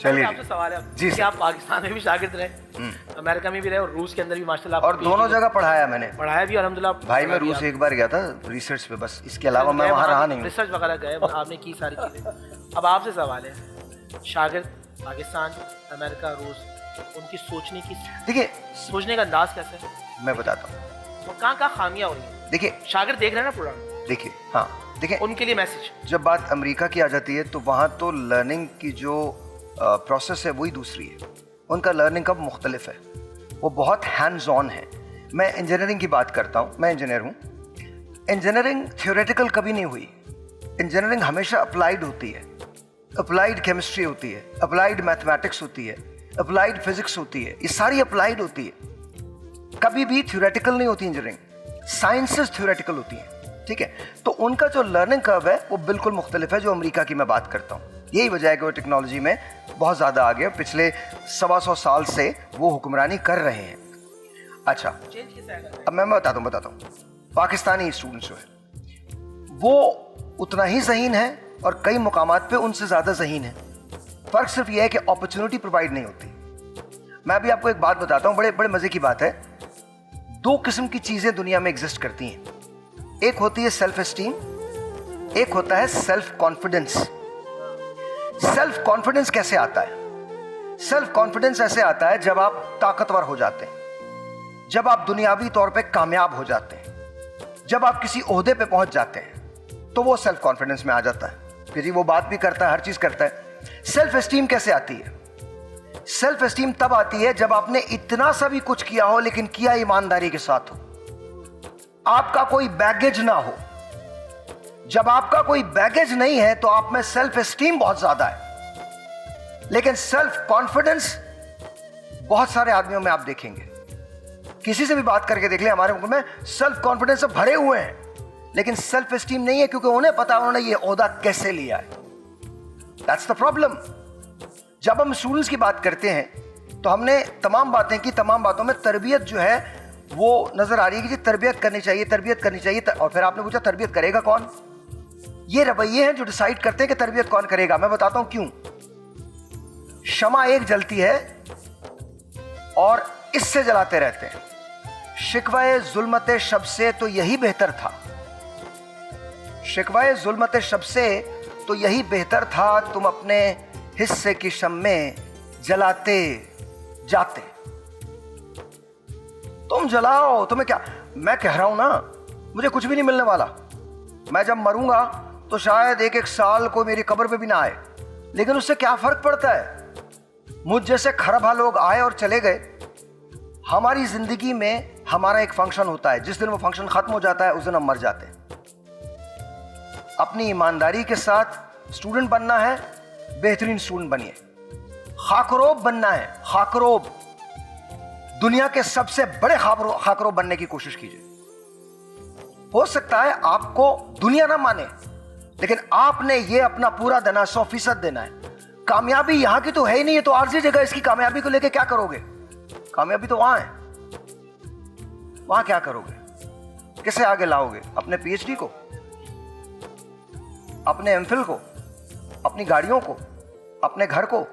चलिए आपसे सवाल है जी कि आप पाकिस्तान में भी शागिर्द रहे, अमेरिका में भी रहे और रूस के अंदर भी माशाल्लाह और दोनों जगह पढ़ाया मैंने। पढ़ाया भी अल्हम्दुलिल्लाह। भाई मैं रूस एक बार गया था रिसर्च पे, बस इसके अलावा मैं वहाँ रहा नहीं। रिसर्च वगैरह गए आपने की सारी चीज़ें। अब आपसे सवाल है, शागिर्द पाकिस्तान, अमेरिका, रूस, उनकी सोचने की, देखिए सोचने का अंदाज कैसे है? मैं बताता हूँ। और कहाँ खामियाँ हो रही हैं? देखिए शागिर्द देख रहे हैं ना प्रोग्राम, देखिए हाँ देखिए, उनके लिए मैसेज। जब बात अमेरिका की आ जाती है तो वहाँ तो लर्निंग की जो प्रोसेस है वही दूसरी है। उनका लर्निंग कब मुख्तलिफ है, वो बहुत हैंड्स ऑन है। मैं इंजीनियरिंग की बात करता हूँ, मैं इंजीनियर हूँ। इंजीनियरिंग थियोरेटिकल कभी नहीं हुई, इंजीनियरिंग हमेशा अप्लाइड होती है। अप्लाइड केमिस्ट्री होती है, अप्लाइड मैथमेटिक्स होती है, अप्लाइड फिजिक्स होती है, ये सारी अप्लाइड होती है। कभी भी थियोरेटिकल नहीं होती इंजीनियरिंग, साइंसेस थियोरेटिकल होती हैं, ठीक है। तो उनका जो लर्निंग कर्व है वो बिल्कुल मुख्तलिफ है जो अमेरिका की मैं बात करता हूँ। यही वजह है कि वो टेक्नोलॉजी में बहुत ज़्यादा आगे, पिछले 125 साल से वो हुक्मरानी कर रहे हैं। अच्छा, अब मैं बताता हूँ पाकिस्तानी स्टूडेंट्स जो है वो उतना ही ज़हीन है और कई मुकामात पे उनसे ज़्यादा ज़हीन है। फ़र्क सिर्फ ये है कि अपॉर्चुनिटी प्रोवाइड नहीं होती। मैं अभी आपको एक बात बताता हूँ, बड़े बड़े मज़े की बात है। दो किस्म की चीज़ें दुनिया में एग्जिस्ट करती हैं, एक होती है सेल्फ एस्टीम, एक होता है सेल्फ कॉन्फिडेंस। सेल्फ कॉन्फिडेंस कैसे आता है? सेल्फ कॉन्फिडेंस ऐसे आता है जब आप ताकतवर हो जाते हैं, जब आप दुनियावी तौर पे कामयाब हो जाते हैं, जब आप किसी ओहदे पे पहुंच जाते हैं, तो वो सेल्फ कॉन्फिडेंस में आ जाता है। फिर वो बात भी करता है, हर चीज करता है। सेल्फ एस्टीम कैसे आती है? सेल्फ एस्टीम तब आती है जब आपने इतना सा भी कुछ किया हो लेकिन किया ईमानदारी के साथ हो, आपका कोई बैगेज ना हो। जब आपका कोई बैगेज नहीं है तो आप में सेल्फ एस्टीम बहुत ज्यादा है, लेकिन सेल्फ कॉन्फिडेंस बहुत सारे आदमियों में आप देखेंगे। किसी से भी बात करके देख ले, हमारे मुल्क में सेल्फ कॉन्फिडेंस से भरे हुए हैं लेकिन सेल्फ एस्टीम नहीं है, क्योंकि उन्हें पता उन्होंने ये ओहदा कैसे लिया है। That's the problem. जब हम स्टूडेंट्स की बात करते हैं तो हमने तमाम बातें की, तमाम बातों में तरबियत जो है वो नजर आ रही है कि तरबियत करनी चाहिए, तरबियत करनी चाहिए। और फिर आपने पूछा तरबियत करेगा कौन? ये रवैये हैं जो डिसाइड करते हैं कि तरबियत कौन करेगा। मैं बताता हूं क्यों। शमा एक जलती है और इससे जलाते रहते हैं। शिकवाए जुल्मते शब से तो यही बेहतर था, शिकवाए जुल्मते शब से तो यही बेहतर था, तुम अपने हिस्से की शम्मे जलाते जाते। तुम जलाओ, तुम्हें क्या, मैं कह रहा हूं ना, मुझे कुछ भी नहीं मिलने वाला। मैं जब मरूंगा तो शायद एक एक साल कोई मेरी कब्र पे भी ना आए, लेकिन उससे क्या फर्क पड़ता है? मुझ जैसे खरबा लोग आए और चले गए। हमारी जिंदगी में हमारा एक फंक्शन होता है, जिस दिन वो फंक्शन खत्म हो जाता है उस दिन हम मर जाते हैं। अपनी ईमानदारी के साथ स्टूडेंट बनना है, बेहतरीन स्टूडेंट बनिए। खाकरोब बनना है, खाकरोब, दुनिया के सबसे बड़े खाकरोब बनने की कोशिश कीजिए। हो सकता है आपको दुनिया ना माने, लेकिन आपने ये अपना पूरा देना, 100% देना है। कामयाबी यहां की तो है ही नहीं है, तो आरजी जगह इसकी कामयाबी को लेके क्या करोगे? कामयाबी तो वहां है, वहां क्या करोगे? किसे आगे लाओगे? अपने पीएचडी को, अपने एमफिल को, अपनी गाड़ियों को, अपने घर को?